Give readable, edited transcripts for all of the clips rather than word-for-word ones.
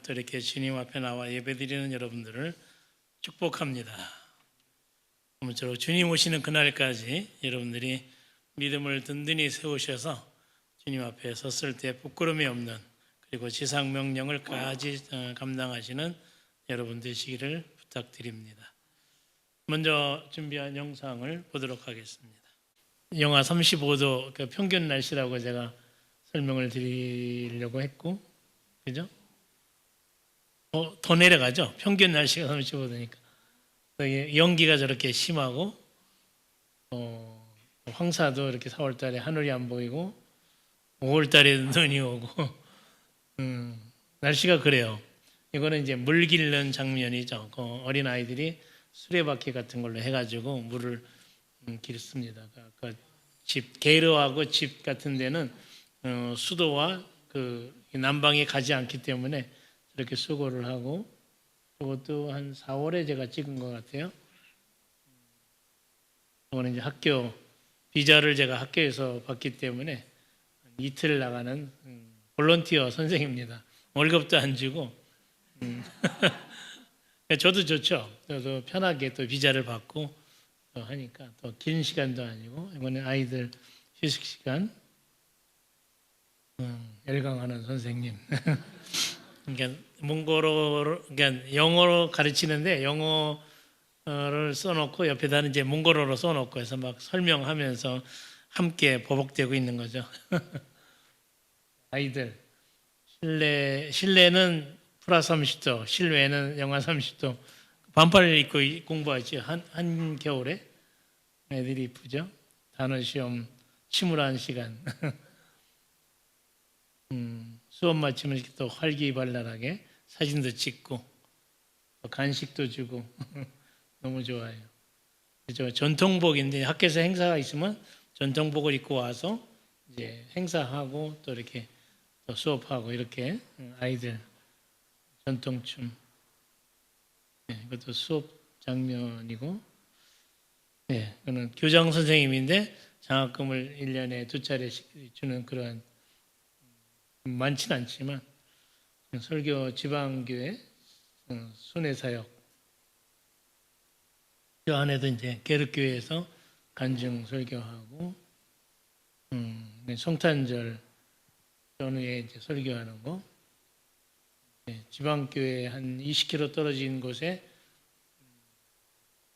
또 이렇게 주님 앞에 나와 예배드리는 여러분들을 축복합니다. 아무쪼록 주님 오시는 그날까지 여러분들이 믿음을 든든히 세우셔서 주님 앞에 섰을 때 부끄러움이 없는, 그리고 지상 명령을까지 감당하시는 여러분 되시기를 부탁드립니다. 먼저 준비한 영상을 보도록 하겠습니다. 영하 35도 그 평균 날씨라고 제가 설명을 드리려고 했고, 그죠? 더 내려가죠? 평균 날씨가 35도니까. 연기가 저렇게 심하고, 황사도 이렇게 4월 달에 하늘이 안 보이고, 5월 달에 눈이 오고, 날씨가 그래요. 이거는 이제 물 기르는 장면이죠. 어린 아이들이 수레바퀴 같은 걸로 해가지고 물을 기르습니다. 그 집, 게르하고 집 같은 데는 수도와 그 난방이 가지 않기 때문에 이렇게 수고를 하고, 그것도 한 4월에 제가 찍은 것 같아요. 이거는 이제 학교 비자를 제가 학교에서 받기 때문에 이틀 나가는 볼런티어 선생입니다. 월급도 안 주고. 저도 좋죠. 저도 편하게 또 비자를 받고 하니까 또 긴 시간도 아니고, 이번에 아이들 휴식 시간 열강하는 선생님. 그러니까 그러니까 영어로 가르치는데 영어를 써놓고 옆에다는 이제 몽골어로 써놓고 해서 막 설명하면서 함께 보복되고 있는 거죠. 아이들 실내는 플러스 30도, 실외는 영하 30도. 반팔을 입고 공부하지. 한 겨울에 애들이 이쁘죠. 단어 시험 침울한 시간. 수업 마치면 이렇게 또 활기발랄하게 사진도 찍고 또 간식도 주고 너무 좋아요. 그죠? 전통복인데 학교에서 행사가 있으면 전통복을 입고 와서 이제 행사하고 또 이렇게 또 수업하고, 이렇게 아이들 전통춤. 이것도 수업 장면이고, 그는 교장 선생님인데 장학금을 1년에 2차례씩 주는 그러한, 많지는 않지만 설교 지방교회 순회사역, 그 안에도 이제 계륵교회에서 간증 설교하고, 성탄절 전후에 이제 설교하는 거, 지방교회 한 20km 떨어진 곳에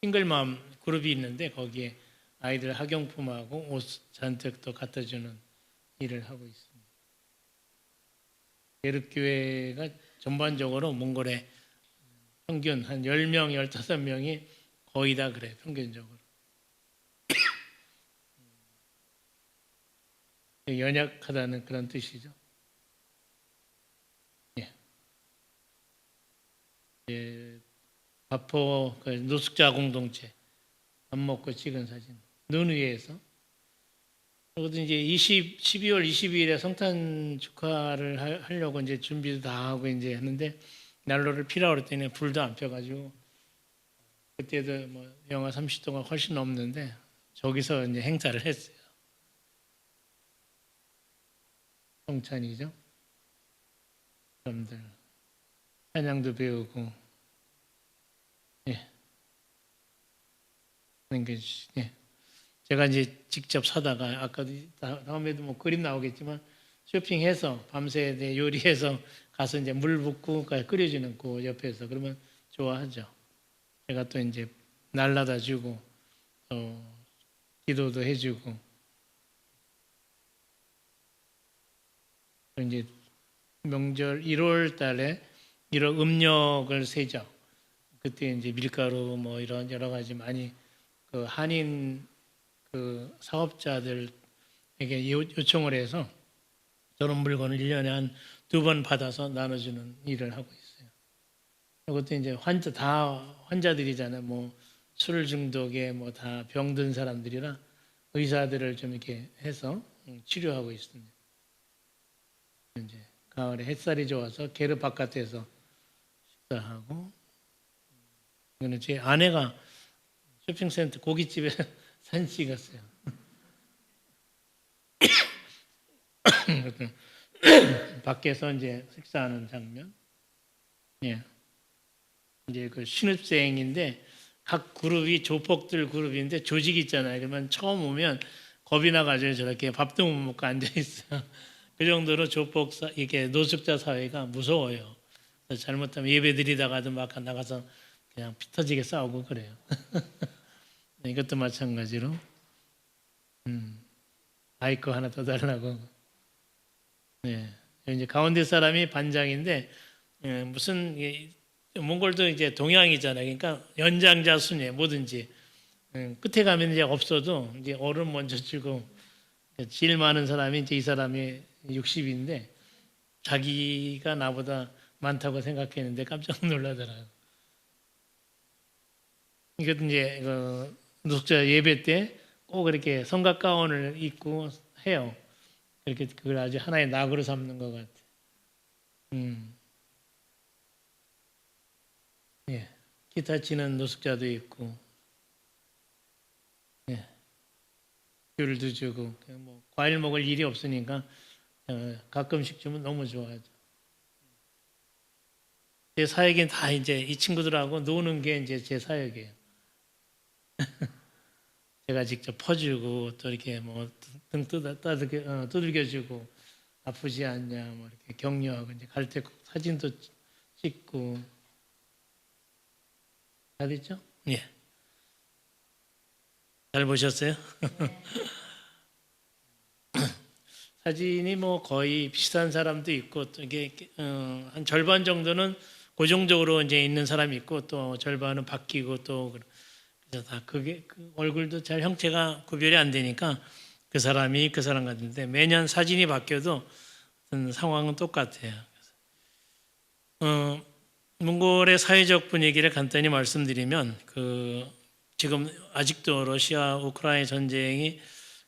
싱글맘 그룹이 있는데 거기에 아이들 학용품하고 옷 잔뜩 또 갖다 주는 일을 하고 있습니다. 계륵교회가 전반적으로 몽골에 평균 한 10명, 15명이 거의 다 그래요. 평균적으로. 연약하다는 그런 뜻이죠. 바포 노숙자 공동체 밥 먹고 찍은 사진. 눈 위에서. 그것도 이제 12월 22일에 성탄 축하를 하려고 이제 준비도 다 하고 이제 했는데, 난로를 피라고 그랬더니 불도 안 펴가지고, 그때도 뭐 영하 30도가 훨씬 넘는데 저기서 이제 행사를 했어요. 성찬이죠. 여러분들 찬양도 배우고, 제가 이제 직접 사다가, 아까도 다음에도 뭐 그림 나오겠지만 쇼핑해서 밤새 요리해서 가서 이제 물 붓고 끓여주는 그 옆에서, 그러면 좋아하죠. 제가 또 이제 날라다 주고 또 기도도 해주고, 이제 명절 1월 달에 1월 음력을 세죠. 그때 이제 밀가루 뭐 이런 여러 가지 많이 그 한인 그 사업자들에게 요청을 해서 저런 물건을 1년에 한 2번 받아서 나눠주는 일을 하고 있어요. 그것도 이제 환자들이잖아요. 뭐 술 중독에 뭐 다 병든 사람들이라 의사들을 좀 이렇게 해서 치료하고 있습니다. 이제 가을에 햇살이 좋아서 게르 바깥에서 식사하고, 이거는 제 아내가 쇼핑센터 고깃집에 사진 찍었어요. 밖에서 이제 식사하는 장면. 예. 이제 그 신입생인데 각 그룹이 조폭들 그룹인데 조직 있잖아요. 그러면 처음 오면 겁이 나가지고 저렇게 밥도 못 먹고 앉아 있어요. 그 정도로 이게 노숙자 사회가 무서워요. 그래서 잘못하면 예배 드리다가도 막 나가서 그냥 피 터지게 싸우고 그래요. 이것도 마찬가지로 아이 거 하나 더 달라고. 네. 이제 가운데 사람이 반장인데 무슨 몽골도 이제 동양이잖아요. 그러니까 연장자 순이에요. 뭐든지 끝에 가면 이제 없어도 이제 어른 먼저 주고 제일 많은 사람이 이제 이 사람이 60인데 자기가 나보다 많다고 생각했는데 깜짝 놀라더라고요. 이것도 이제 노숙자 예배 때 꼭 이렇게 성각 가운을 입고 해요. 이렇게 그걸 아주 하나의 낙으로 삼는 것 같아요. 음, 예. 기타 치는 노숙자도 있고, 예. 귤도 주고, 뭐 과일 먹을 일이 없으니까 가끔씩 주면 너무 좋아하죠. 제 사역은 다 이제 이 친구들하고 노는 게 이제 제 사역이에요. 제가 직접 퍼주고 또 이렇게 뭐 등 두들겨주고 아프지 않냐 뭐 이렇게 격려하고 이제 갈 때 사진도 찍고 다 됐죠? 예. 잘 보셨어요? 사진이 뭐 거의 비슷한 사람도 있고 또 이게 한 절반 정도는 고정적으로 이제 있는 사람이 있고 또 절반은 바뀌고 또 그래서 다 그게 그 얼굴도 잘 형체가 구별이 안 되니까 그 사람이 그 사람 같은데 매년 사진이 바뀌어도 상황은 똑같아요. 몽골의 사회적 분위기를 간단히 말씀드리면 지금 아직도 러시아 우크라이나 전쟁이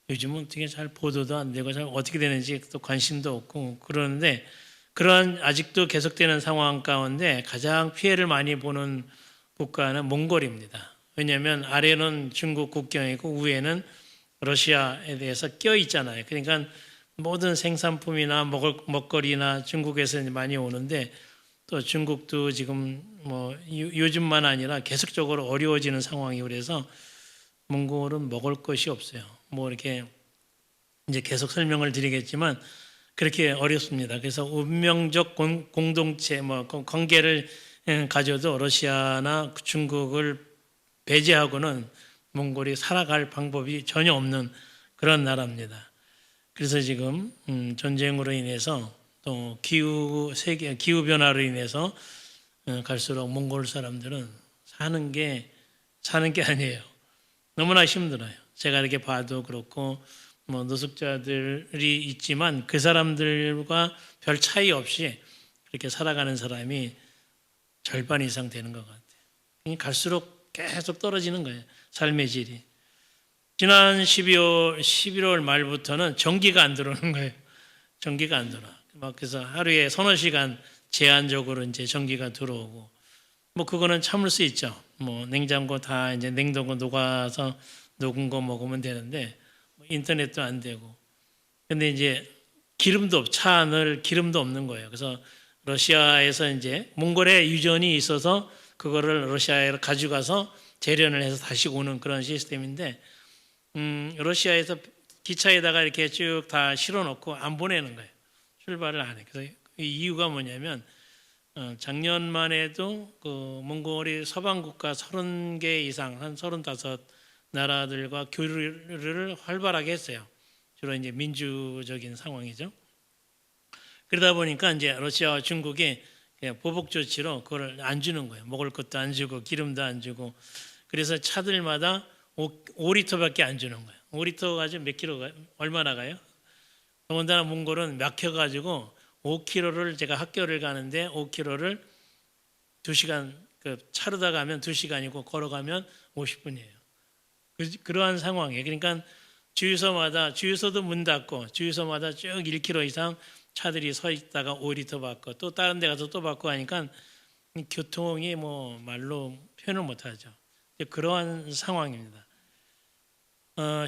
요즘은 어떻게 잘 보도도 안 되고 잘 어떻게 되는지 또 관심도 없고 그러는데 그러한 아직도 계속되는 상황 가운데 가장 피해를 많이 보는 국가는 몽골입니다. 왜냐하면 아래는 중국 국경이고 위에는 러시아에 대해서 껴 있잖아요. 그러니까 모든 생산품이나 먹거리나 중국에서 많이 오는데 또 중국도 지금 뭐 요즘만 아니라 계속적으로 어려워지는 상황이고 그래서 몽골은 먹을 것이 없어요. 뭐 이렇게 이제 계속 설명을 드리겠지만 그렇게 어렵습니다. 그래서 운명적 공동체 뭐 관계를 가져도 러시아나 중국을 배제하고는 몽골이 살아갈 방법이 전혀 없는 그런 나라입니다. 그래서 지금 전쟁으로 인해서 또 기후 변화로 인해서 갈수록 몽골 사람들은 사는 게 아니에요. 너무나 힘들어요. 제가 이렇게 봐도 그렇고 뭐 노숙자들이 있지만 그 사람들과 별 차이 없이 그렇게 살아가는 사람이 절반 이상 되는 것 같아요. 갈수록 계속 떨어지는 거예요. 삶의 질이. 지난 11월 말부터는 전기가 안 들어오는 거예요. 전기가 안 들어와. 막 그래서 하루에 서너 시간 제한적으로 이제 전기가 들어오고 뭐 그거는 참을 수 있죠. 뭐 냉장고 다 이제 냉동고 녹아서 녹은 거 먹으면 되는데 뭐 인터넷도 안 되고. 근데 이제 차 안을 기름도 없는 거예요. 그래서 러시아에서 이제 몽골에 유전이 있어서 그거를 러시아에 가져가서 재련을 해서 다시 오는 그런 시스템인데 러시아에서 기차에다가 이렇게 쭉 다 실어놓고 안 보내는 거예요. 출발을 안 해. 그래서 이 이유가 뭐냐면 작년만 해도 그 몽골이 서방 국가 30개 이상 한 35 나라들과 교류를 활발하게 했어요. 주로 이제 민주적인 상황이죠. 그러다 보니까 이제 러시아와 중국이 보복 조치로 그걸 안 주는 거예요. 먹을 것도 안 주고 기름도 안 주고 그래서 차들마다 5리터밖에 안 주는 거예요. 5리터 가지고 몇 킬로 얼마나 가요? 더군다나 몽골은 막혀가지고 5km를 제가 학교를 가는데 5km를 2시간 차로다 가면 2시간이고 걸어가면 50분이에요. 그러한 상황이에요. 그러니까 주유소도 문 닫고 주유소마다 쭉 1km 이상 차들이 서 있다가 5리터 받고 또 다른 데 가서 또 받고 하니까 교통이 뭐 말로 표현을 못 하죠. 그러한 상황입니다.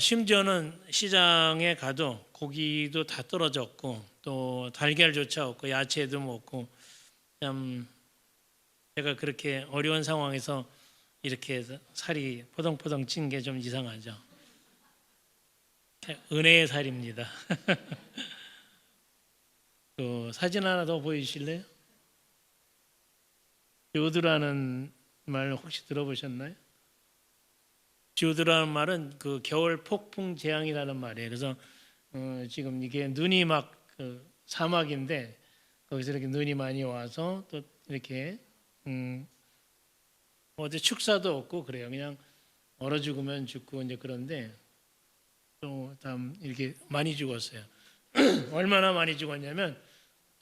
심지어는 시장에 가도 고기도 다 떨어졌고 또 달걀조차 없고 야채도 못 먹고 참 제가 그렇게 어려운 상황에서 이렇게 살이 포동포동 찐 게 좀 이상하죠. 은혜의 살입니다. 그 사진 하나 더 보여주실래요? 지오드라는 말 혹시 들어보셨나요? 지오드라는 말은 그 겨울 폭풍 재앙이라는 말이에요. 그래서 지금 이게 눈이 막 그 사막인데 거기서 이렇게 눈이 많이 와서 또 이렇게 어디 축사도 없고 그래요. 그냥 얼어 죽으면 죽고 이제 그런데 또 참 이렇게 많이 죽었어요. 얼마나 많이 죽었냐면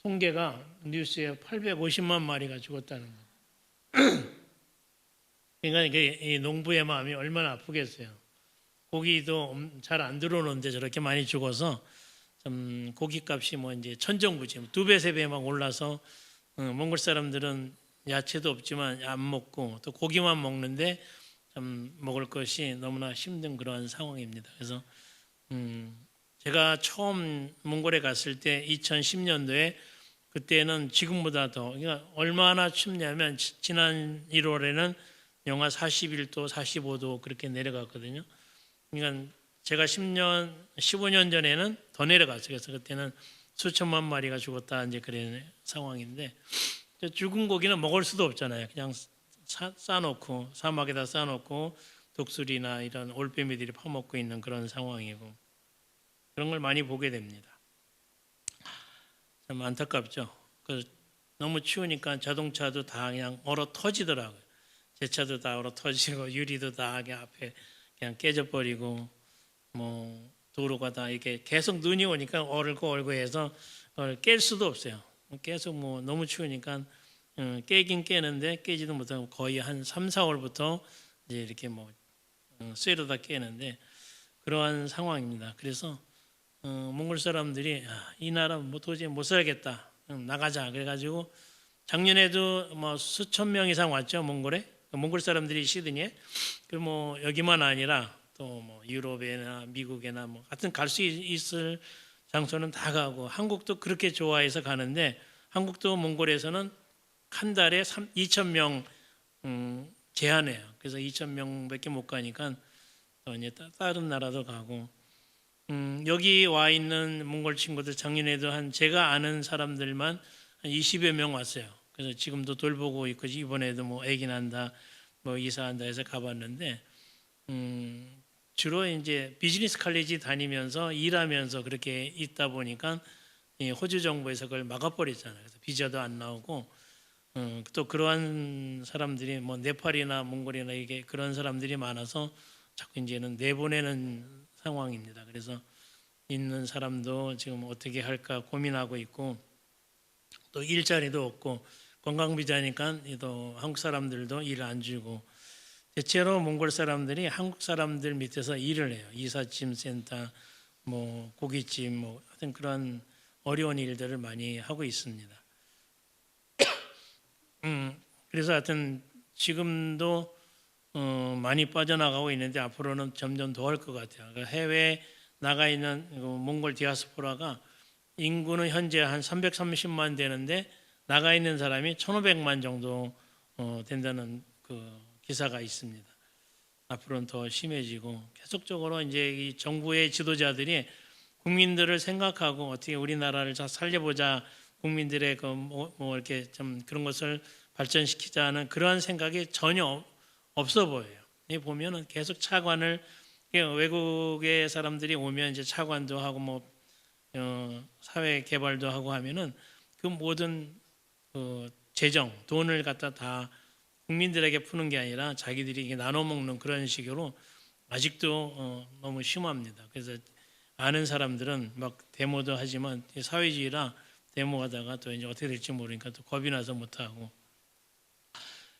통계가 뉴스에 850만 마리가 죽었다는 거예요. 그러니까 이게 이 농부의 마음이 얼마나 아프겠어요. 고기도 잘 안 들어오는데 저렇게 많이 죽어서 좀 고기값이 뭐 이제 천정부지 2배, 3배 막 올라서 몽골 사람들은 야채도 없지만 안 먹고 또 고기만 먹는데 좀 먹을 것이 너무나 힘든 그러한 상황입니다. 그래서 제가 처음 몽골에 갔을 때 2010년도에 그때는 지금보다 더 그러니까 얼마나 춥냐면 지난 1월에는 영하 41도, 45도 그렇게 내려갔거든요. 그러니까 제가 15년 전에는 더 내려갔어요. 그래서 그때는 수천만 마리가 죽었다 이제 그런 상황인데 죽은 고기는 먹을 수도 없잖아요. 그냥 싸놓고 사막에다 싸놓고 독수리나 이런 올빼미들이 파먹고 있는 그런 상황이고 그런 걸 많이 보게 됩니다. 참 안타깝죠. 너무 추우니까 자동차도 다 그냥 얼어 터지더라고요. 제 차도 다 얼어 터지고 유리도 다 앞에 그냥 깨져버리고 뭐 도로가 다 이렇게 계속 눈이 오니까 얼고 해서 깰 수도 없어요. 계속 뭐 너무 추우니까 깨긴 깨는데 깨지도 못하고 거의 한 3, 4월부터 이제 이렇게 뭐 쇠로다 깨는데 그러한 상황입니다. 그래서 몽골 사람들이 이 나라 뭐 도저히 못 살겠다. 나가자. 그래가지고 작년에도 뭐 수천 명 이상 왔죠. 몽골에. 몽골 사람들이 시드니에. 그 뭐 여기만 아니라 또 뭐 유럽이나 미국이나 뭐 하여튼 갈 수 있을 장소는 다 가고 한국도 그렇게 좋아해서 가는데 한국도 몽골에서는 한 달에 2천 명 제한해요. 그래서 2천 명밖에 못 가니까 또 이제 다른 나라도 가고 여기 와 있는 몽골 친구들 작년에도 한 제가 아는 사람들만 한 20여 명 왔어요. 그래서 지금도 돌보고 있고 이번에도 뭐 아기 난다, 뭐 이사한다 해서 가봤는데 주로 이제 비즈니스 칼리지 다니면서 일하면서 그렇게 있다 보니까 호주 정부에서 그걸 막아버렸잖아요. 그래서 비자도 안 나오고 또 그러한 사람들이 뭐 네팔이나 몽골이나 이게 그런 사람들이 많아서 자꾸 이제는 내보내는 상황입니다. 그래서 있는 사람도 지금 어떻게 할까 고민하고 있고 또 일자리도 없고 관광 비자니까 또 한국 사람들도 일 안 주고 대체로 몽골 사람들이 한국 사람들 밑에서 일을 해요. 이삿짐 센터, 뭐 고깃집, 뭐 하여튼 그런 어려운 일들을 많이 하고 있습니다. 그래서 하여튼 지금도 많이 빠져나가고 있는데 앞으로는 점점 더 할 것 같아요. 그러니까 해외에 나가 있는 몽골 디아스포라가 인구는 현재 한 330만 되는데 나가 있는 사람이 1,500만 정도 된다는 그 기사가 있습니다. 앞으로는 더 심해지고 계속적으로 이제 이 정부의 지도자들이 국민들을 생각하고 어떻게 우리나라를 잘 살려보자 국민들의 뭐 이렇게 좀 그런 것을 발전시키자는 그러한 생각이 전혀 없어 보여요. 보면은 계속 차관을 외국의 사람들이 오면 이제 차관도 하고 뭐 사회 개발도 하고 하면은 그 모든 재정 돈을 갖다 다 국민들에게 푸는 게 아니라 자기들이 이게 나눠 먹는 그런 식으로 아직도 너무 심합니다. 그래서 아는 사람들은 막 데모도 하지만 사회주의라 데모하다가 또 이제 어떻게 될지 모르니까 또 겁이 나서 못 하고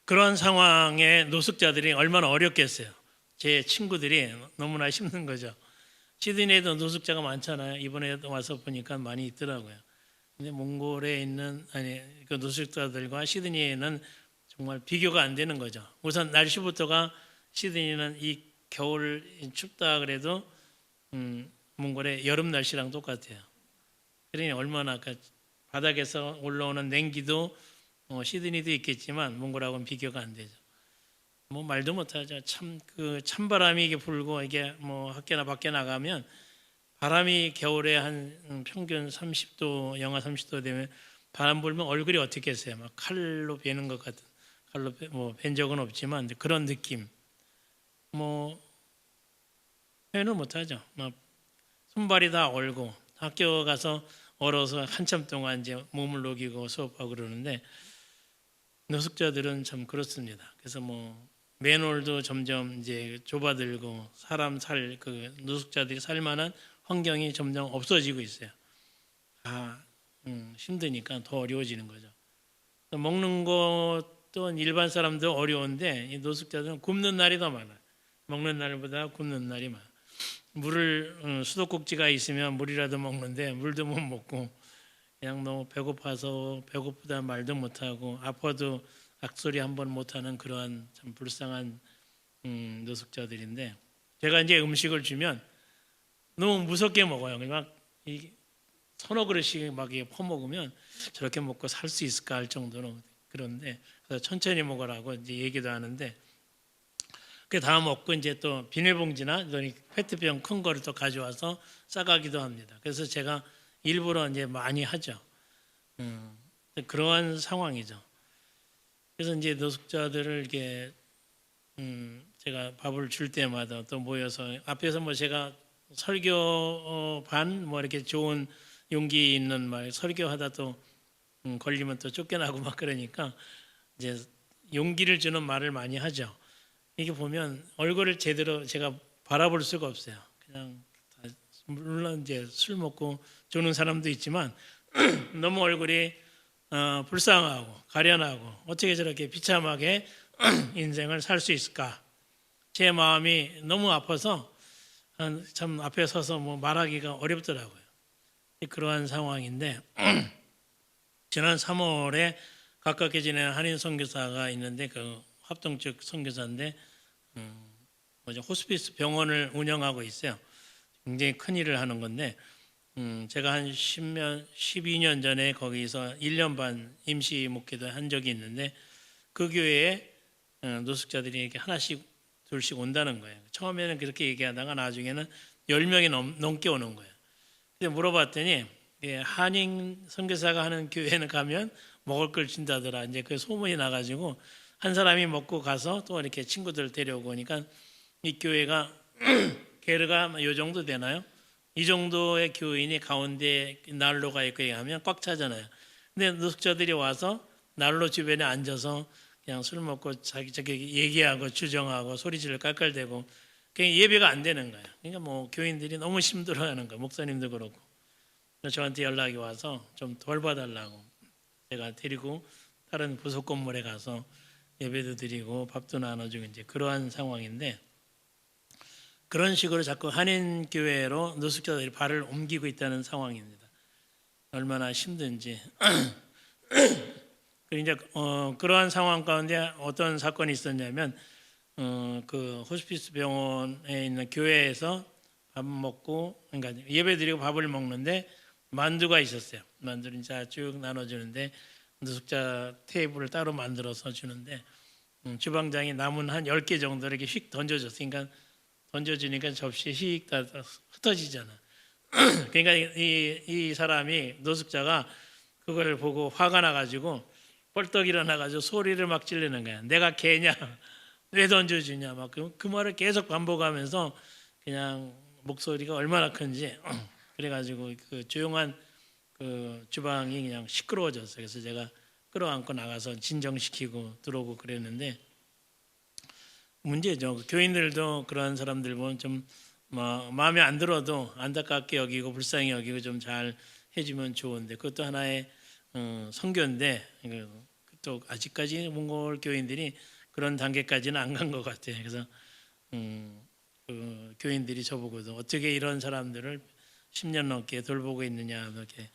그런 상황에 노숙자들이 얼마나 어렵겠어요. 제 친구들이 너무나 힘든 거죠. 시드니에도 노숙자가 많잖아요. 이번에 와서 보니까 많이 있더라고요. 근데 몽골에 있는 그 노숙자들과 시드니에는 정말 비교가 안 되는 거죠. 우선 날씨부터가 시드니는 이 겨울 춥다 그래도 몽골의 여름 날씨랑 똑같아요. 그러니 얼마나 바닥에서 올라오는 냉기도 시드니도 있겠지만 몽골하고는 비교가 안 되죠. 뭐 말도 못하죠. 참 그 찬바람이 이게 불고 이게 뭐 학교나 밖에 나가면 바람이 겨울에 한 평균 30도 영하 30도 되면 바람 불면 얼굴이 어떻겠어요? 막 칼로 베는 것 같은 칼로 뭐벤 적은 없지만 그런 느낌. 뭐 표현을 못하죠. 막 손발이 다 얼고 학교 가서 얼어서 한참 동안 이제 몸을 녹이고 수업하고 그러는데 노숙자들은 참 그렇습니다. 그래서 뭐 맨홀도 점점 이제 좁아들고 사람 살 그 노숙자들이 살 만한 환경이 점점 없어지고 있어요. 다 힘드니까 더 어려워지는 거죠. 먹는 것도 일반 사람도 어려운데 이 노숙자들은 굶는 날이 더 많아요. 먹는 날보다 굶는 날이 많아요. 물을 수도꼭지가 있으면 물이라도 먹는데 물도 못 먹고 그냥 너무 배고파서 배고프다 말도 못하고 아파도 악소리 한번 못하는 그러한 참 불쌍한 노숙자들인데 제가 이제 음식을 주면 너무 무섭게 먹어요. 막 서너 그릇씩 막 퍼먹으면 저렇게 먹고 살 수 있을까 할 정도로 그런데 그래서 천천히 먹으라고 이제 얘기도 하는데 그 다 먹고 이제 또 비닐봉지나 페트병 큰 거를 또 가져와서 싸가기도 합니다. 그래서 제가 일부러 이제 많이 하죠. 그러한 상황이죠. 그래서 이제 노숙자들을 이렇게 제가 밥을 줄 때마다 또 모여서 앞에서 뭐 제가 설교 반 뭐 이렇게 좋은 용기 있는 말 설교하다 또 걸리면 또 쫓겨나고 막 그러니까 이제 용기를 주는 말을 많이 하죠. 이게 보면 얼굴을 제대로 제가 바라볼 수가 없어요. 그냥 물론 이제 술 먹고 조는 사람도 있지만 너무 얼굴이 불쌍하고 가련하고 어떻게 저렇게 비참하게 인생을 살 수 있을까? 제 마음이 너무 아파서 참 앞에 서서 뭐 말하기가 어렵더라고요. 그러한 상황인데 지난 3월에 가깝게 지내는 한인 선교사가 있는데 그 합동 측 선교사인데 호스피스 병원을 운영하고 있어요. 굉장히 큰 일을 하는 건데 제가 한 12년 전에 거기서 1년 반 임시 목회도 한 적이 있는데 그 교회에 노숙자들이 이렇게 하나씩 둘씩 온다는 거예요. 처음에는 그렇게 얘기하다가 나중에는 10명이 넘게 오는 거예요. 근데 물어봤더니 한인 선교사가 하는 교회는 가면 먹을 걸 준다더라. 이제 그 소문이 나가지고 한 사람이 먹고 가서 또 이렇게 친구들 데려오고 오니까 이 교회가 게르가 요 정도 되나요? 이 정도의 교인이 가운데 난로가 있고 하면 꽉 차잖아요. 근데 노숙자들이 와서 난로 주변에 앉아서 그냥 술 먹고 자기 얘기하고 주정하고 소리질을 깔깔대고 그냥 예배가 안 되는 거예요. 그러니까 뭐 교인들이 너무 힘들어하는 거예요. 목사님도 그렇고. 저한테 연락이 와서 좀 도와달라고 제가 데리고 다른 부속 건물에 가서 예배도 드리고 밥도 나눠주고 이제 그러한 상황인데 그런 식으로 자꾸 한인 교회로 노숙자들이 발을 옮기고 있다는 상황입니다. 얼마나 힘든지. 이제 그러한 상황 가운데 어떤 사건이 있었냐면 그 호스피스 병원에 있는 교회에서 밥 먹고 그러니까 예배드리고 밥을 먹는데 만두가 있었어요. 만두를 이제 쭉 나눠주는데 노숙자 테이블을 따로 만들어서 주는데 주방장이 남은 한 10개 정도를 이렇게 휙 던져줬으니까 던져주니까 접시에 휙 다 흩어지잖아. 그러니까 이 사람이 노숙자가 그걸 보고 화가 나가지고 벌떡 일어나가지고 소리를 막 지르는 거야. 내가 개냐? 왜 던져주냐? 막 그 말을 계속 반복하면서 그냥 목소리가 얼마나 큰지 그래가지고 그 조용한 그 주방이 그냥 시끄러워졌어요. 그래서 제가 끌어안고 나가서 진정시키고 들어오고 그랬는데 문제죠. 교인들도 그런 사람들 보면 좀 마음에 안 들어도 안타깝게 여기고 불쌍히 여기고 좀 잘 해주면 좋은데 그것도 하나의 선교인데 또 아직까지 몽골 교인들이 그런 단계까지는 안 간 것 같아요. 그래서 그 교인들이 저보고도 어떻게 이런 사람들을 10년 넘게 돌보고 있느냐 이렇게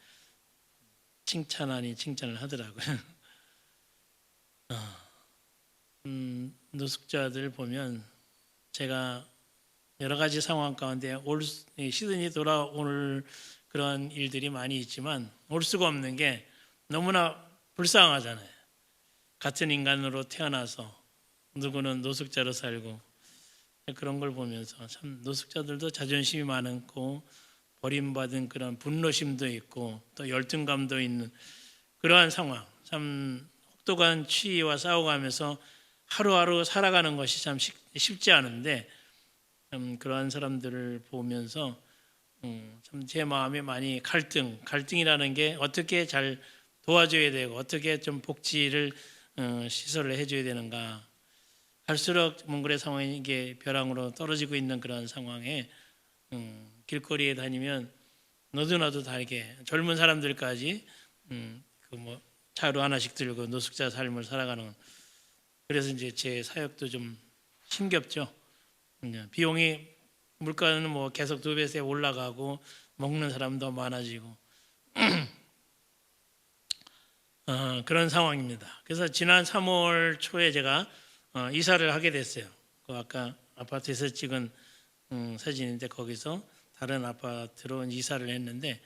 칭찬 아닌 칭찬을 하더라고요. 노숙자들 보면 제가 여러 가지 상황 가운데 시드니 돌아올 그런 일들이 많이 있지만 올 수가 없는 게 너무나 불쌍하잖아요. 같은 인간으로 태어나서 누구는 노숙자로 살고 그런 걸 보면서 참 노숙자들도 자존심이 많고 버림받은 그런 분노심도 있고 또 열등감도 있는 그러한 상황, 참 혹독한 추위와 싸워가면서 하루하루 살아가는 것이 참 쉽지 않은데 그러한 사람들을 보면서 참 제 마음에 많이 갈등이라는 게 어떻게 잘 도와줘야 되고 어떻게 좀 복지를 시설을 해줘야 되는가. 갈수록 몽골의 상황이 이게 벼랑으로 떨어지고 있는 그런 상황에 길거리에 다니면 너도 나도 다르게 젊은 사람들까지 그 뭐 차로 하나씩 들고 노숙자 삶을 살아가는. 그래서 이제 제 사역도 좀 힘겹죠. 비용이 물가는 뭐 계속 2배씩 올라가고 먹는 사람도 많아지고 그런 상황입니다. 그래서 지난 3월 초에 제가 이사를 하게 됐어요. 그 아까 아파트에서 찍은 사진인데 거기서 다른 아파트로 이사를 했는데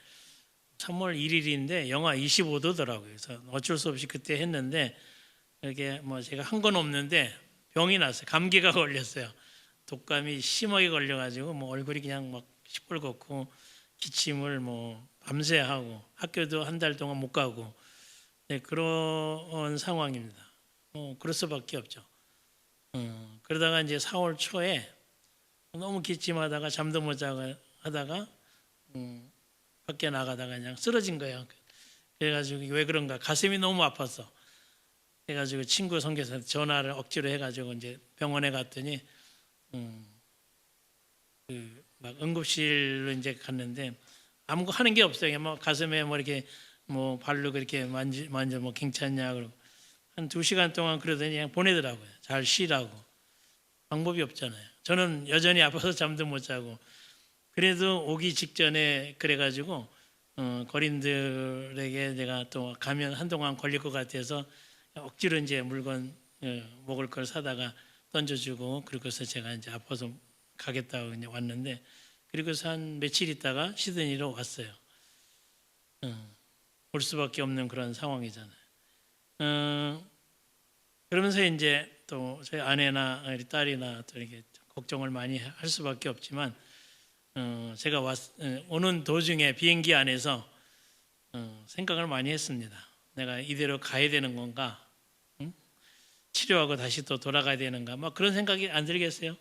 3월 1일인데 영하 25도더라고요. 그래서 어쩔 수 없이 그때 했는데 이렇게 뭐 제가 한 건 없는데 병이 났어요. 감기가 걸렸어요. 독감이 심하게 걸려가지고 뭐 얼굴이 그냥 막 시뻘겋고 기침을 뭐 밤새 하고 학교도 한 달 동안 못 가고 네, 그런 상황입니다. 그럴 수밖에 없죠. 그러다가 이제 4월 초에 너무 기침하다가 잠도 못 자고 하다가 밖에 나가다가 그냥 쓰러진 거예요. 그래가지고 왜 그런가 가슴이 너무 아파서 해가지고 친구 선교사한테 전화를 억지로 해가지고 이제 병원에 갔더니 막 응급실로 이제 갔는데 아무거 하는 게 없어요. 뭐 가슴에 뭐 이렇게 뭐 발로 그렇게 만져 뭐 괜찮냐 그러고 한 2시간 동안 그러더니 그냥 보내더라고요. 잘 쉬라고. 방법이 없잖아요. 저는 여전히 아파서 잠도 못 자고 그래도 오기 직전에 그래가지고 거린들에게 내가 또 가면 한동안 걸릴 것 같아서 억지로 이제 물건 먹을 걸 사다가 던져주고 그러고서 제가 이제 아파서 가겠다고 이제 왔는데 그리고서 한 며칠 있다가 시드니로 왔어요. 올 수밖에 없는 그런 상황이잖아요. 그러면서 이제 또 저희 아내나 우리 딸이나 또 이렇게 걱정을 많이 할 수밖에 없지만 제가 오는 도중에 비행기 안에서 생각을 많이 했습니다. 내가 이대로 가야 되는 건가? 치료하고 다시 또 돌아가야 되는가? 막 그런 생각이 안 들겠어요?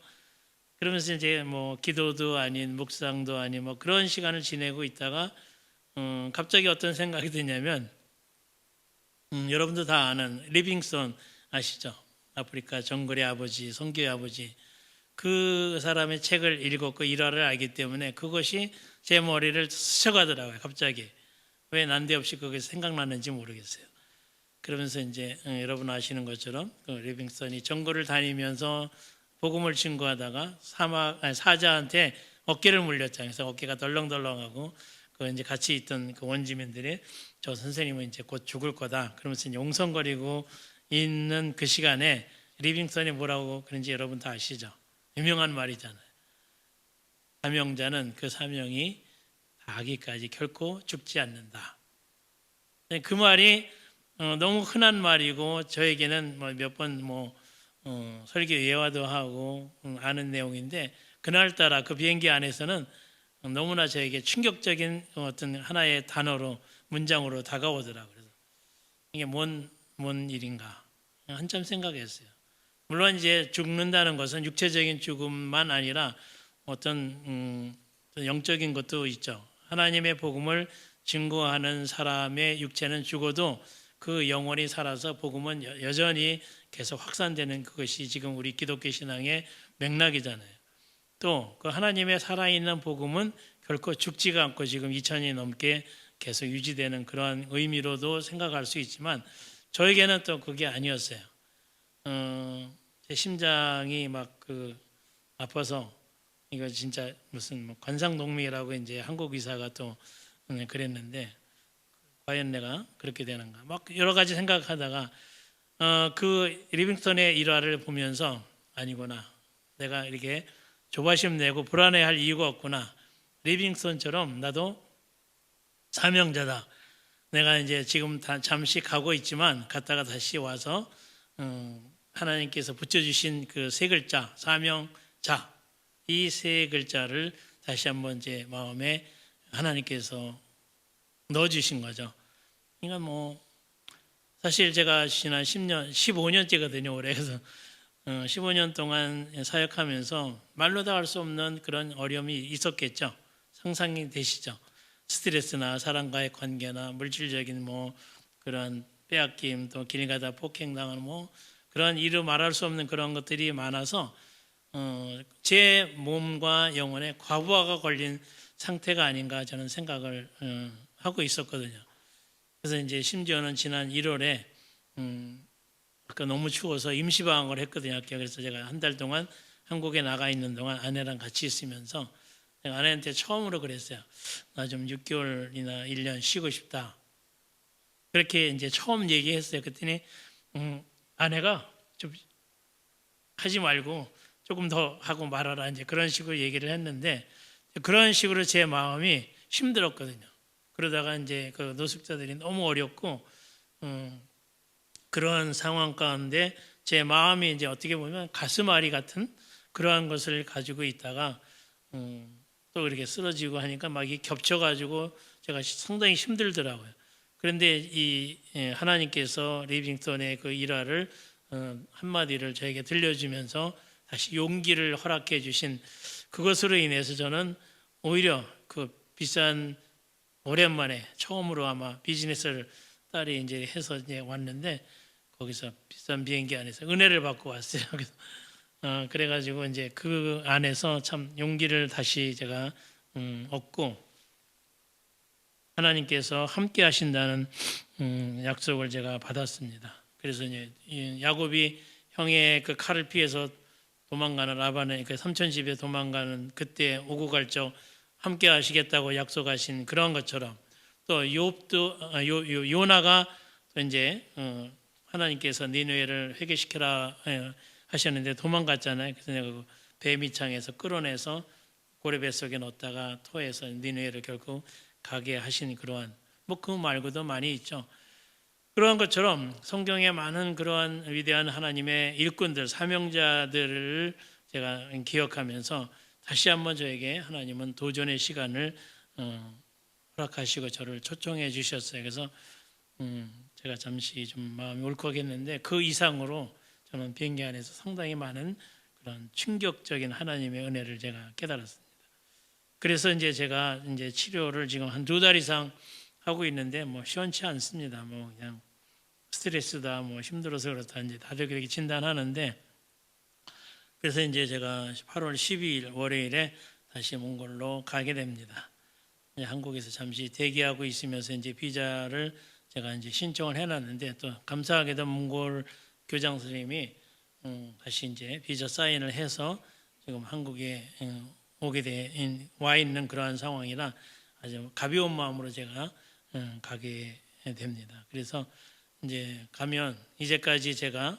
그러면서 이제 뭐 기도도 아닌 묵상도 아닌 뭐 그런 시간을 지내고 있다가 갑자기 어떤 생각이 드냐면 여러분도 다 아는 리빙스턴 아시죠? 아프리카 정글의 아버지, 선교의 아버지. 그 사람의 책을 읽었고 일화를 알기 때문에 그것이 제 머리를 스쳐가더라고요. 갑자기 왜 난데없이 그게 생각나는지 모르겠어요. 그러면서 이제 여러분 아시는 것처럼 그 리빙스턴이 정글을 다니면서 복음을 증거하다가 사자한테 어깨를 물렸잖아요. 그래서 어깨가 덜렁덜렁하고 그 이제 같이 있던 그 원주민들이 저 선생님은 이제 곧 죽을 거다. 그러면서 옹성거리고 있는 그 시간에 리빙스턴이 뭐라고 그런지 여러분 다 아시죠? 유명한 말이잖아요. 사명자는 그 사명이 다하기까지 결코 죽지 않는다. 그 말이 너무 흔한 말이고 저에게는 몇 번 설교 예화도 하고 아는 내용인데 그날따라 그 비행기 안에서는 너무나 저에게 충격적인 어떤 하나의 단어로 문장으로 다가오더라고요. 그래서 이게 뭔 일인가 한참 생각했어요. 물론 이제 죽는다는 것은 육체적인 죽음만 아니라 어떤 영적인 것도 있죠. 하나님의 복음을 증거하는 사람의 육체는 죽어도 그 영혼이 살아서 복음은 여전히 계속 확산되는 그것이 지금 우리 기독교 신앙의 맥락이잖아요. 또 그 하나님의 살아있는 복음은 결코 죽지가 않고 지금 2000년이 넘게 계속 유지되는 그러한 의미로도 생각할 수 있지만 저에게는 또 그게 아니었어요. 제 심장이 막 아파서 이거 진짜 무슨 관상동맥이라고 이제 한국 의사가 또 그랬는데 과연 내가 그렇게 되는가 막 여러 가지 생각하다가 그 리빙스턴의 일화를 보면서 아니구나 내가 이렇게 조바심 내고 불안해할 이유가 없구나. 리빙스턴처럼 나도 사명자다. 내가 이제 지금 잠시 가고 있지만 갔다가 다시 와서 하나님께서 붙여주신 그 세 글자 사명자, 이 세 글자를 다시 한번 제 마음에 하나님께서 넣어주신 거죠. 그러니까 뭐 사실 제가 지난 10년, 15년째거든요. 올해. 그래서 15년 동안 사역하면서 말로 다 할 수 없는 그런 어려움이 있었겠죠. 상상이 되시죠. 스트레스나 사람과의 관계나 물질적인 뭐 그런 빼앗김, 또 길 가다 폭행당하는 뭐 그런 이루 말할 수 없는 그런 것들이 많아서 제 몸과 영혼에 과부하가 걸린 상태가 아닌가 저는 생각을 하고 있었거든요. 그래서 이제 심지어는 지난 1월에 아까 너무 추워서 임시방학을 했거든요. 그래서 제가 한 달 동안 한국에 나가 있는 동안 아내랑 같이 있으면서 제가 아내한테 처음으로 그랬어요. 나 좀 6개월이나 1년 쉬고 싶다. 그렇게 이제 처음 얘기했어요. 그랬더니 아내가 좀 하지 말고 조금 더 하고 말아라 이제 그런 식으로 얘기를 했는데 그런 식으로 제 마음이 힘들었거든요. 그러다가 이제 그 노숙자들이 너무 어렵고 그런 상황 가운데 제 마음이 이제 어떻게 보면 가슴앓이 같은 그러한 것을 가지고 있다가 또 이렇게 쓰러지고 하니까 막 이 겹쳐가지고 제가 상당히 힘들더라고요. 그런데 이 하나님께서 리빙턴의 그 일화를 한마디를 저에게 들려주면서 다시 용기를 허락해 주신 그것으로 인해서 저는 오히려 그 비싼 오랜만에 처음으로 아마 비즈니스를 딸이 이제 해서 이제 왔는데 거기서 비싼 비행기 안에서 은혜를 받고 왔어요. 그래서 그래가지고 이제 그 안에서 참 용기를 다시 제가 얻고 하나님께서 함께 하신다는 약속을 제가 받았습니다. 그래서 이제 야곱이 형의 그 칼을 피해서 도망가는 라반의 그 삼촌 집에 도망가는 그때 오고 갈 적 함께 하시겠다고 약속하신 그런 것처럼 또 욥도 요나가 또 이제 하나님께서 니느웨를 회개시켜라 하셨는데 도망갔잖아요. 그래서 내가 그 배 밑창에서 끌어내서 고래 뱃속에 넣었다가 토해서 니느웨를 결국 가게 하신 그러한 뭐 그 말고도 많이 있죠. 그러한 것처럼 성경에 많은 그러한 위대한 하나님의 일꾼들, 사명자들을 제가 기억하면서 다시 한번 저에게 하나님은 도전의 시간을 허락하시고 저를 초청해 주셨어요. 그래서 제가 잠시 좀 마음이 울컥했는데 그 이상으로 저는 비행기 안에서 상당히 많은 그런 충격적인 하나님의 은혜를 제가 깨달았습니다. 그래서 이제 제가 이제 치료를 지금 한 2달 이상 하고 있는데 뭐 시원치 않습니다. 뭐 그냥 스트레스다, 뭐 힘들어서 그렇다 이제 다들 그렇게 진단하는데 그래서 이제 제가 8월 12일 월요일에 다시 몽골로 가게 됩니다. 이제 한국에서 잠시 대기하고 있으면서 이제 비자를 제가 이제 신청을 해놨는데 또 감사하게도 몽골 교장 선생님이 다시 이제 비자 사인을 해서 지금 한국에 와 있는 그러한 상황이라 아주 가벼운 마음으로 제가 가게 됩니다. 그래서 이제 가면 이제까지 제가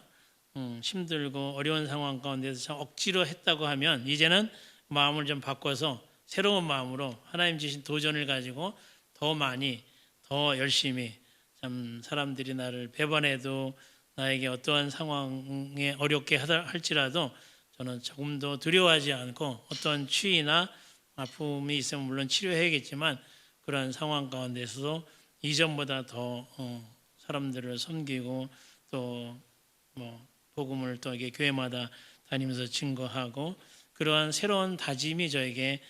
힘들고 어려운 상황 가운데서 참 억지로 했다고 하면 이제는 마음을 좀 바꿔서 새로운 마음으로 하나님 주신 도전을 가지고 더 많이 더 열심히 참 사람들이 나를 배반해도 나에게 어떠한 상황에 어렵게 할지라도 저는 조금 더 두려워하지 않고 어떤 추위나 아픔이 있으면 물론 치료해야겠지만 그런 상황 가운데서도 이전보다 더 사람들을 섬기고 또 뭐 복음을 또 이게 교회마다 다니면서 증거하고 그러한 새로운 다짐이 저에게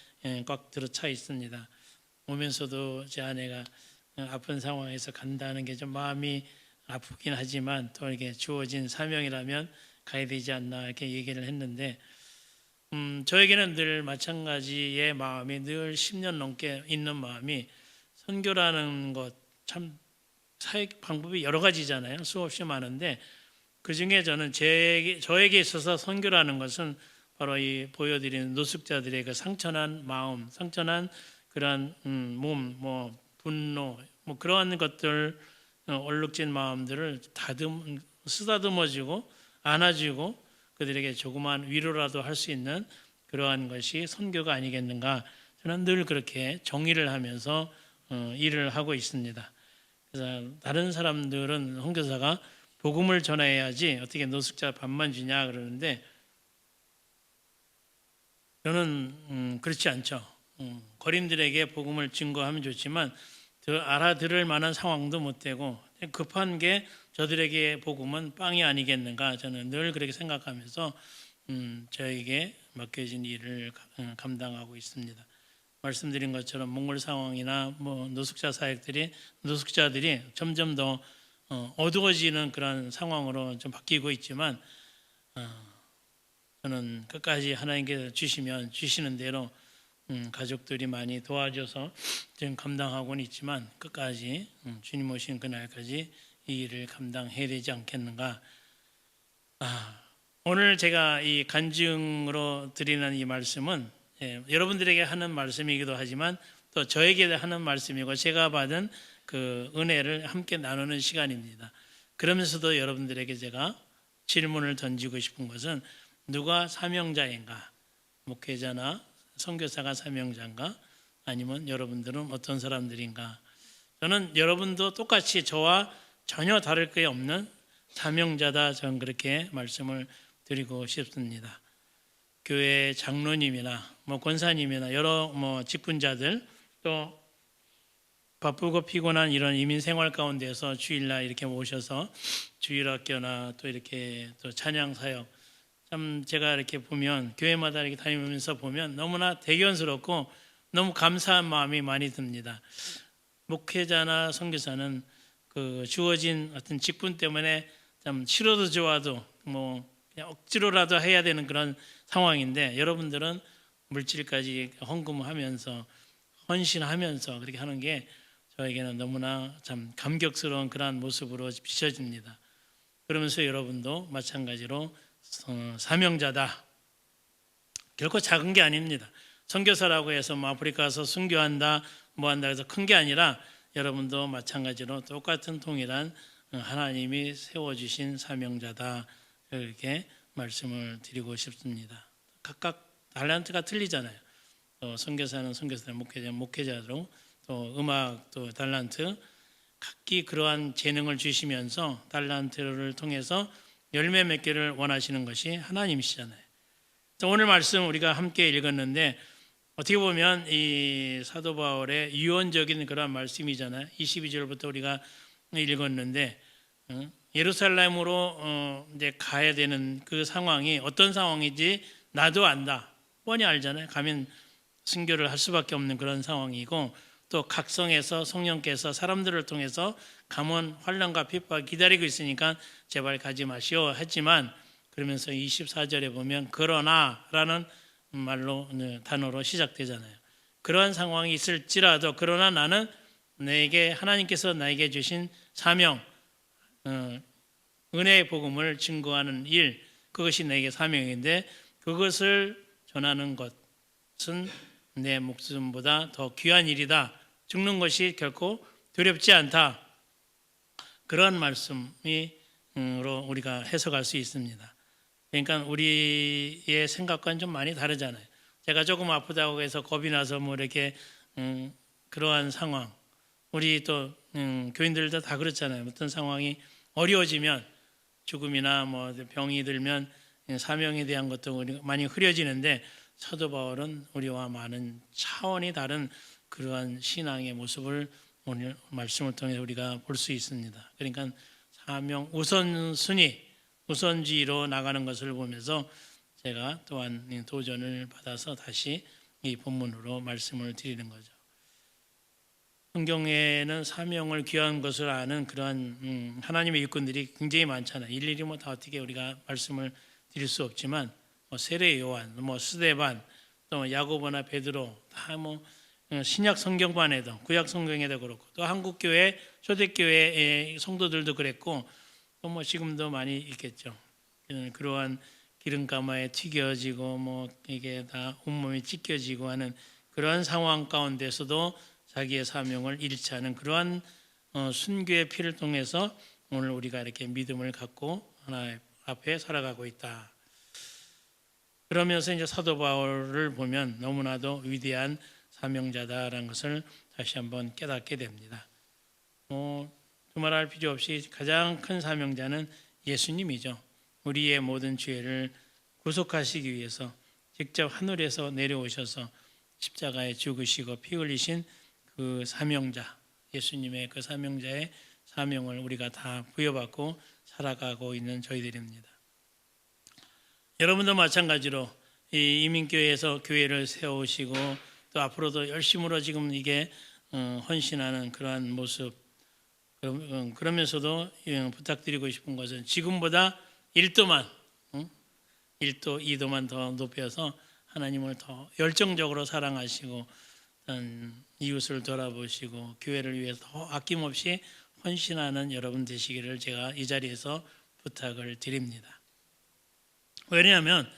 꽉 들어차 있습니다. 오면서도 제 아내가 아픈 상황에서 간다는 게 좀 마음이 아프긴 하지만 또 이렇게 주어진 사명이라면 가야 되지 않나 이렇게 얘기를 했는데 저에게는 늘 마찬가지의 마음이 늘 10년 넘게 있는 마음이 선교라는 것 참 사역 방법이 여러 가지잖아요. 수없이 많은데 그 중에 저는 저에게 있어서 선교라는 것은 바로 이 보여드리는 노숙자들의 그 상처난 마음, 상처난 그러한 몸, 뭐 분노, 뭐 그러한 것들 얼룩진 마음들을 쓰다듬어주고 안아주고 그들에게 조그마한 위로라도 할 수 있는 그러한 것이 선교가 아니겠는가. 저는 늘 그렇게 정의를 하면서 일을 하고 있습니다. 그래서 다른 사람들은 선교사가 복음을 전해야지 어떻게 노숙자 밥만 주냐 그러는데 저는 그렇지 않죠. 거린들에게 복음을 증거하면 좋지만 알아들을 만한 상황도 못 되고 급한 게 저들에게 복음은 빵이 아니겠는가 저는 늘 그렇게 생각하면서 저에게 맡겨진 일을 감당하고 있습니다. 말씀드린 것처럼 몽골 상황이나 뭐 노숙자들이 점점 더 어두워지는 그런 상황으로 좀 바뀌고 있지만 저는 끝까지 하나님께서 주시는 대로 가족들이 많이 도와줘서 지금 감당하고는 있지만 끝까지 주님 오신 그날까지 이 일을 감당해야 되지 않겠는가. 오늘 제가 이 간증으로 드리는 이 말씀은 여러분들에게 하는 말씀이기도 하지만 또 저에게 하는 말씀이고 제가 받은 그 은혜를 함께 나누는 시간입니다. 그러면서도 여러분들에게 제가 질문을 던지고 싶은 것은 누가 사명자인가? 목회자나 선교사가 사명자인가? 아니면 여러분들은 어떤 사람들인가? 저는 여러분도 똑같이 저와 전혀 다를 게 없는 사명자다. 저는 그렇게 말씀을 드리고 싶습니다. 교회 장로님이나 뭐 권사님이나 여러 뭐 직분자들 또 바쁘고 피곤한 이런 이민 생활 가운데서 주일날 이렇게 모셔서 주일학교나 또 이렇게 또 찬양 사역 참 제가 이렇게 보면 교회마다 이렇게 다니면서 보면 너무나 대견스럽고 너무 감사한 마음이 많이 듭니다. 목회자나 선교사는 그 주어진 어떤 직분 때문에 참 싫어도 좋아도 뭐 그냥 억지로라도 해야 되는 그런 상황인데 여러분들은 물질까지 헌금하면서 헌신하면서 그렇게 하는 게 저에게는 너무나 참 감격스러운 그러한 모습으로 비춰집니다. 그러면서 여러분도 마찬가지로 사명자다. 결코 작은 게 아닙니다. 선교사라고 해서 뭐 아프리카 가서 순교한다 뭐 한다 해서 큰 게 아니라 여러분도 마찬가지로 똑같은 동일한 하나님이 세워주신 사명자다. 이렇게 말씀을 드리고 싶습니다. 각각 달란트가 틀리잖아요. 선교사는 선교사, 목회자는 목회자로 또 음악 또 달란트 각기 그러한 재능을 주시면서 달란트를 통해서 열매 맺기를 원하시는 것이 하나님이시잖아요. 오늘 말씀 우리가 함께 읽었는데 어떻게 보면 이 사도 바울의 유언적인 그런 말씀이잖아요. 22절부터 우리가 읽었는데 예루살렘으로 이제 가야 되는 그 상황이 어떤 상황인지 나도 안다. 뻔히 알잖아요. 가면 순교를 할 수밖에 없는 그런 상황이고 또 각성에서 성령께서 사람들을 통해서 감원 환난과 핍박 기다리고 있으니까 제발 가지 마시오 했지만 그러면서 24절에 보면 그러나라는 말로 단어로 시작되잖아요. 그러한 상황이 있을지라도 그러나 나는 내게 하나님께서 나에게 주신 사명 은혜의 복음을 증거하는 일 그것이 내게 사명인데 그것을 전하는 것은 내 목숨보다 더 귀한 일이다. 죽는 것이 결코 두렵지 않다. 그런 말씀으로 우리가 해석할 수 있습니다. 그러니까 우리의 생각과는 좀 많이 다르잖아요. 제가 조금 아프다고 해서 겁이 나서 뭐 이렇게 그러한 상황 우리 또 교인들도 다 그렇잖아요. 어떤 상황이 어려워지면 죽음이나 뭐 병이 들면 사명에 대한 것도 많이 흐려지는데 사도 바울은 우리와 많은 차원이 다른 그러한 신앙의 모습을 오늘 말씀을 통해 우리가 볼 수 있습니다. 그러니까 사명 우선순위, 우선주의로 나가는 것을 보면서 제가 또한 도전을 받아서 다시 이 본문으로 말씀을 드리는 거죠. 성경에는 사명을 귀한 것을 아는 그러한 하나님의 일꾼들이 굉장히 많잖아요. 일일이 뭐 다 어떻게 우리가 말씀을 드릴 수 없지만 세례 요한, 스데반, 또 야고보나 베드로 다 신약 성경반에도 구약 성경에도 그렇고 또 한국 교회 초대교회의 성도들도 그랬고 또 지금도 많이 있겠죠. 그러한 기름 가마에 튀겨지고 이게 다 온몸이 찢겨지고 하는 그러한 상황 가운데서도 자기의 사명을 잃지 않은 그러한 순교의 피를 통해서 오늘 우리가 이렇게 믿음을 갖고 하나님 앞에 살아가고 있다. 그러면서 이제 사도 바울을 보면 너무나도 위대한 사명자다라는 것을 다시 한번 깨닫게 됩니다. 두말할 필요 없이 가장 큰 사명자는 예수님이죠. 우리의 모든 죄를 구속하시기 위해서 직접 하늘에서 내려오셔서 십자가에 죽으시고 피 흘리신 그 사명자, 예수님의 그 사명자의 사명을 우리가 다 부여받고 살아가고 있는 저희들입니다. 여러분도 마찬가지로 이 이민교회에서 교회를 세우시고 또 앞으로도 열심으로 지금 이게 헌신하는 그러한 모습, 그러면서도 부탁드리고 싶은 것은 지금보다 1도만 1도, 2도만 더 높여서 하나님을 더 열정적으로 사랑하시고 이웃을 돌아보시고 교회를 위해서 더 아낌없이 헌신하는 여러분 되시기를 제가 이 자리에서 부탁을 드립니다. 왜냐하면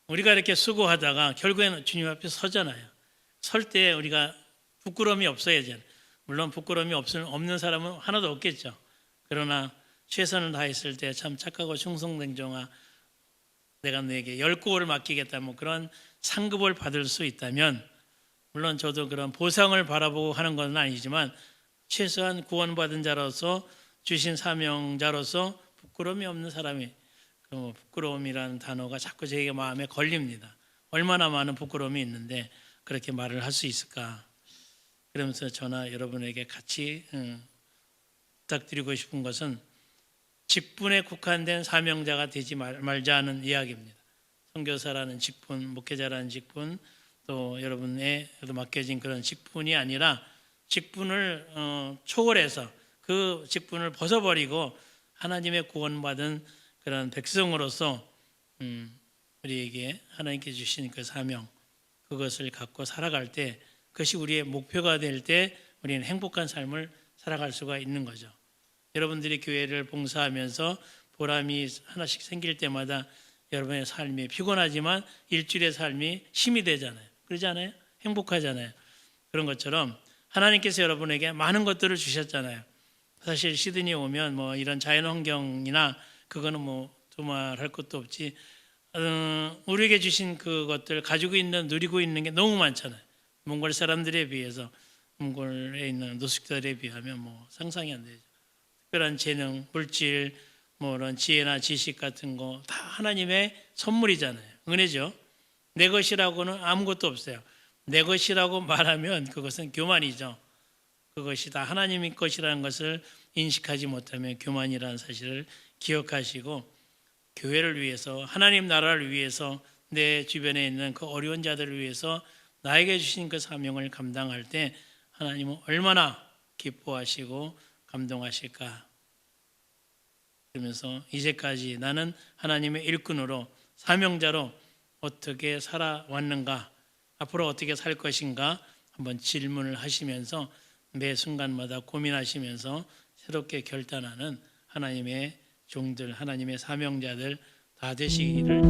우리가 이렇게 수고하다가 결국에는 주님 앞에 서잖아요. 설 때 우리가 부끄러움이 없어야죠. 물론 부끄러움이 없는 사람은 하나도 없겠죠. 그러나 최선을 다했을 때 참 착하고 충성된 종아, 내가 너에게 10고을 맡기겠다, 뭐 그런 상급을 받을 수 있다면, 물론 저도 그런 보상을 바라보고 하는 건 아니지만 최소한 구원받은 자로서 주신 사명자로서 부끄러움이 없는 사람이, 그 부끄러움이라는 단어가 자꾸 제 마음에 걸립니다. 얼마나 많은 부끄러움이 있는데 그렇게 말을 할 수 있을까. 그러면서 저나 여러분에게 같이 부탁드리고 싶은 것은 직분에 국한된 사명자가 되지 말자 하는 이야기입니다. 선교사라는 직분, 목회자라는 직분, 또 여러분에게도 맡겨진 그런 직분이 아니라 직분을 초월해서 그 직분을 벗어버리고 하나님의 구원받은 그런 백성으로서 우리에게 하나님께 주신 그 사명, 그것을 갖고 살아갈 때, 그것이 우리의 목표가 될 때 우리는 행복한 삶을 살아갈 수가 있는 거죠. 여러분들이 교회를 봉사하면서 보람이 하나씩 생길 때마다 여러분의 삶이 피곤하지만 일주일의 삶이 힘이 되잖아요. 그러지 않아요? 행복하잖아요. 그런 것처럼 하나님께서 여러분에게 많은 것들을 주셨잖아요. 사실 시드니 오면 뭐 이런 자연 환경이나 그거는 뭐 두말할 것도 없지, 우리에게 주신 그것들 가지고 있는, 누리고 있는 게 너무 많잖아요. 몽골 사람들에 비해서, 몽골에 있는 노숙자들에 비하면 뭐 상상이 안 되죠. 특별한 재능, 물질, 뭐 이런 지혜나 지식 같은 거 다 하나님의 선물이잖아요. 은혜죠. 내 것이라고는 아무것도 없어요. 내 것이라고 말하면 그것은 교만이죠. 그것이 다 하나님의 것이라는 것을 인식하지 못하면 교만이라는 사실을 기억하시고, 교회를 위해서, 하나님 나라를 위해서, 내 주변에 있는 그 어려운 자들을 위해서 나에게 주신 그 사명을 감당할 때 하나님은 얼마나 기뻐하시고 감동하실까. 그러면서 이제까지 나는 하나님의 일꾼으로, 사명자로 어떻게 살아왔는가, 앞으로 어떻게 살 것인가 한번 질문을 하시면서 매 순간마다 고민하시면서 새롭게 결단하는 하나님의 종들, 하나님의 사명자들 다 되시기를